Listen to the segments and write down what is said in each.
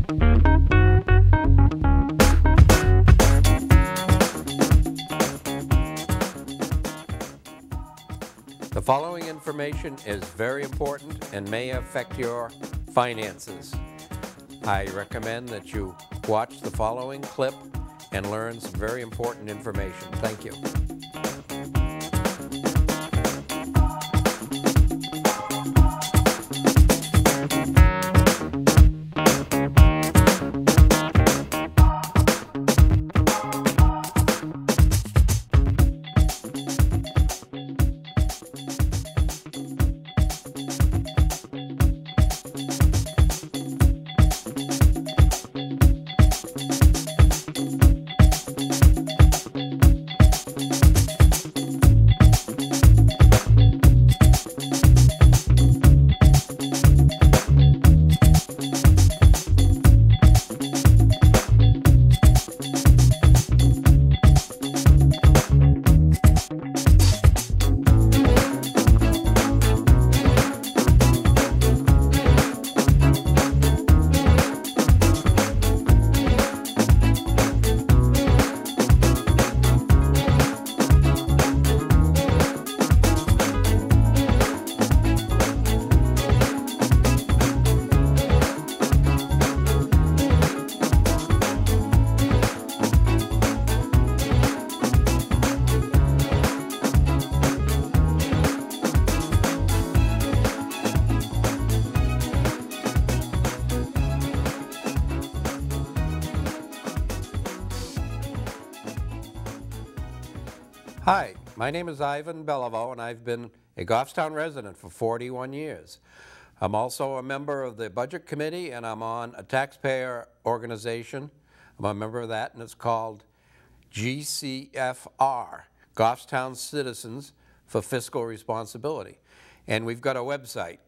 The following information is very important and may affect your finances. I recommend that you watch the following clip and learn some very important information. Thank you. Hi, my name is Beliveau, and I've been a Goffstown resident for 41 years. I'm also a member of the Budget Committee, and I'm on a taxpayer organization. I'm a member of that, and it's called GCFR, Goffstown Citizens for Fiscal Responsibility. And we've got a website,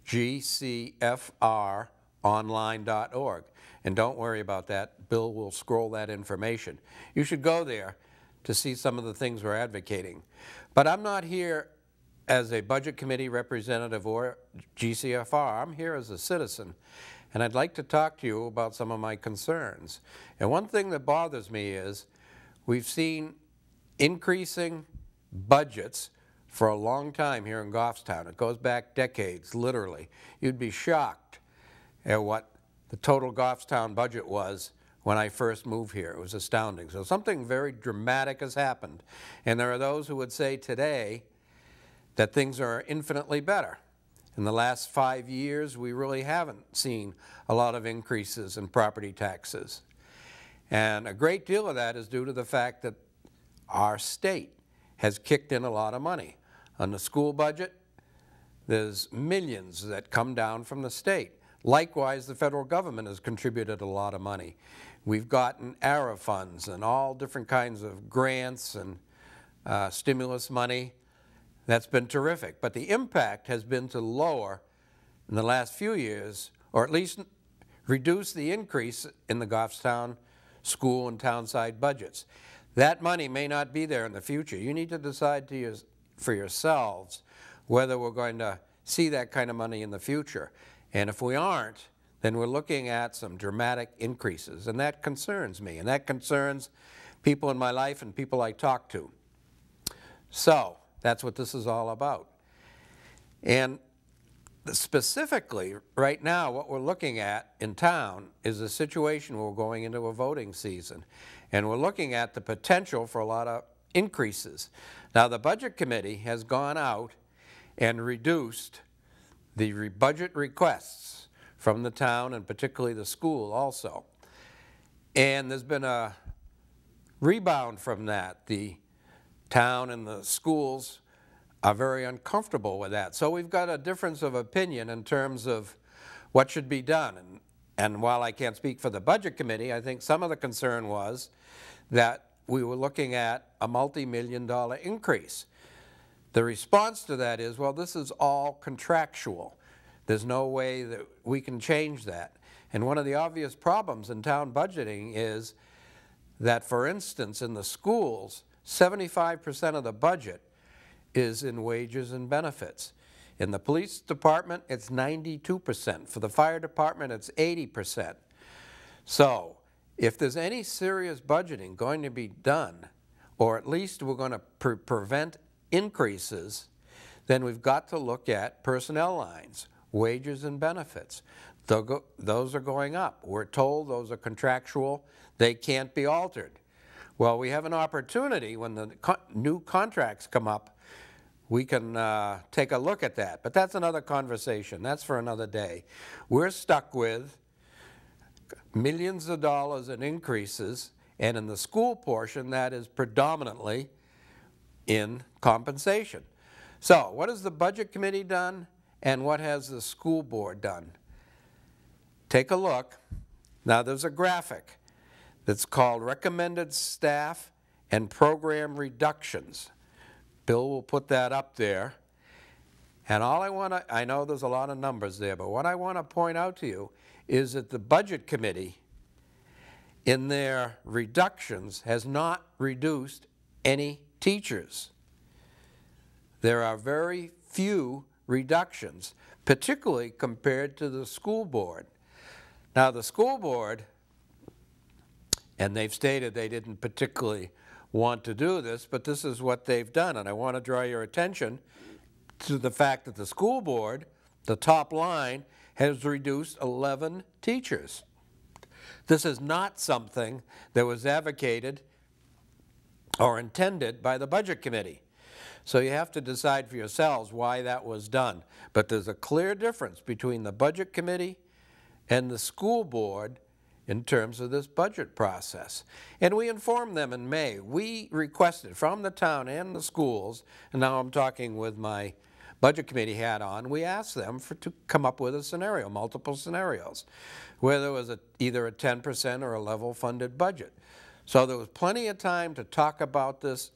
gcfronline.org. And don't worry about that. Bill will scroll that information. You should go there to see some of the things we're advocating. But I'm not here as a Budget Committee representative or GCFR. I'm here as a citizen, and I'd like to talk to you about some of my concerns. And one thing that bothers me is we've seen increasing budgets for a long time here in Goffstown. It goes back decades, literally. You'd be shocked at what the total Goffstown budget was when I first moved here. It was astounding. So something very dramatic has happened. And there are those who would say today that things are infinitely better. In the last 5 years, we really haven't seen a lot of increases in property taxes. And a great deal of that is due to the fact that our state has kicked in a lot of money. On the school budget, there's millions that come down from the state. Likewise, the federal government has contributed a lot of money. We've gotten ARA funds and all different kinds of grants and stimulus money. That's been terrific. But the impact has been to lower in the last few years, or at least reduce the increase in the Goffstown school and townside budgets. That money may not be there in the future. You need to decide for yourselves whether we're going to see that kind of money in the future. And if we aren't, then we're looking at some dramatic increases, and that concerns me, and that concerns people in my life and people I talk to. So that's what this is all about. And specifically, right now, what we're looking at in town is a situation where we're going into a voting season, and we're looking at the potential for a lot of increases. Now, the Budget Committee has gone out and reduced the budget requests from the town, and particularly the school also. And there's been a rebound from that. The town and the schools are very uncomfortable with that. So we've got a difference of opinion in terms of what should be done. And while I can't speak for the Budget Committee, I think some of the concern was that we were looking at a multi-million-dollar increase. The response to that is, well, this is all contractual. There's no way that we can change that. And one of the obvious problems in town budgeting is that, for instance, in the schools, 75% of the budget is in wages and benefits. In the police department, it's 92%. For the fire department, it's 80%. So if there's any serious budgeting going to be done, or at least we're going to prevent increases, then we've got to look at personnel lines, wages and benefits. Those are going up. We're told those are contractual. They can't be altered. Well, we have an opportunity when the new contracts come up, we can take a look at that. But that's another conversation. That's for another day. We're stuck with millions of dollars in increases, and in the school portion, that is predominantly in compensation. So what has the Budget Committee done, and what has the school board done? Take a look. Now there's a graphic that's called Recommended Staff and Program Reductions. Bill will put that up there. And I know there's a lot of numbers there, but what I want to point out to you is that the Budget Committee, in their reductions, has not reduced any teachers. There are very few reductions, particularly compared to the school board. Now the school board, and they've stated they didn't particularly want to do this, but this is what they've done, and I want to draw your attention to the fact that the school board, the top line, has reduced 11 teachers. This is not something that was advocated or intended by the Budget Committee. So you have to decide for yourselves why that was done. But there's a clear difference between the Budget Committee and the school board in terms of this budget process. And we informed them in May. We requested from the town and the schools, and now I'm talking with my Budget Committee hat on, we asked them to come up with a scenario, multiple scenarios, where there was either a 10% or a level funded budget. So there was plenty of time to talk about this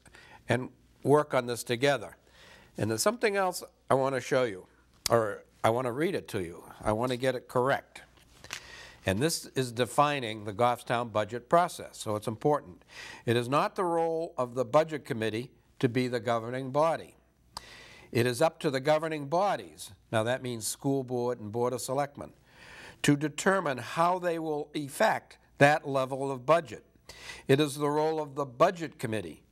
and work on this together. And there's something else I want to show you, or I want to read it to you. I want to get it correct. And this is defining the Goffstown budget process, so it's important. It is not the role of the Budget Committee to be the governing body. It is up to the governing bodies, now that means school board and board of selectmen, to determine how they will effect that level of budget. It is the role of the Budget Committee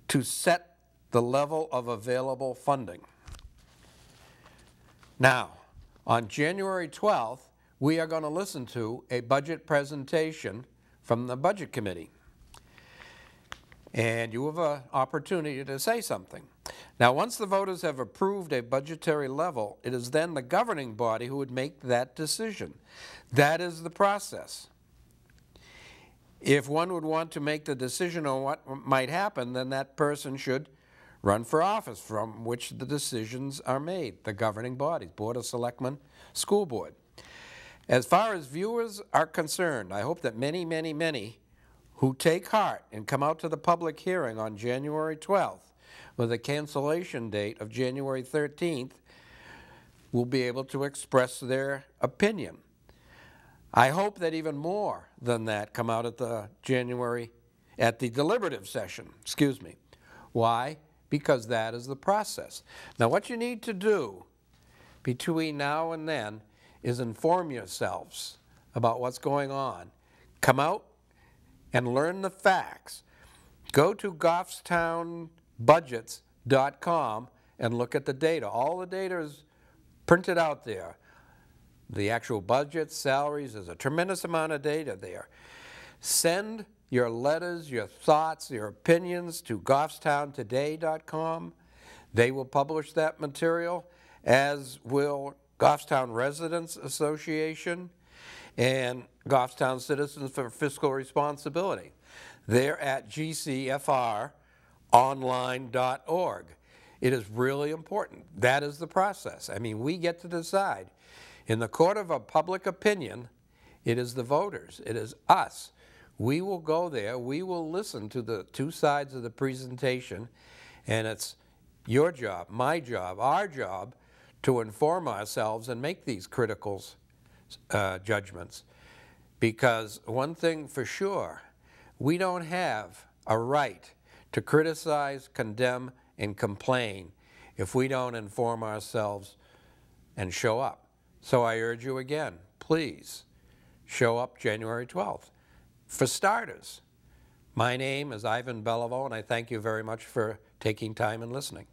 to set the level of available funding. Now, on January 12th, we are going to listen to a budget presentation from the Budget Committee. And you have an opportunity to say something. Now, once the voters have approved a budgetary level, it is then the governing body who would make that decision. That is the process. If one would want to make the decision on what might happen, then that person should run for office from which the decisions are made, the governing bodies, Board of Selectmen, School Board. As far as viewers are concerned, I hope that many, many, many who take heart and come out to the public hearing on January 12th with a cancellation date of January 13th will be able to express their opinion. I hope that even more than that come out at the deliberative session, excuse me. Why? Because that is the process. Now what you need to do between now and then is inform yourselves about what's going on. Come out and learn the facts. Go to goffstownbudgets.com and look at the data. All the data is printed out there. The actual budgets, salaries, there's a tremendous amount of data there. Send your letters, your thoughts, your opinions to goffstowntoday.com. They will publish that material, as will Goffstown Residents Association and Goffstown Citizens for Fiscal Responsibility. They're at GCFR.online.org. It is really important. That is the process. I mean, we get to decide. In the court of a public opinion, it is the voters. It is us. We will go there. We will listen to the two sides of the presentation, and it's your job, my job, our job to inform ourselves and make these critical judgments. Because one thing for sure, we don't have a right to criticize, condemn, and complain if we don't inform ourselves and show up. So I urge you again, please show up January 12th. For starters, my name is Ivan Beliveau, and I thank you very much for taking time and listening.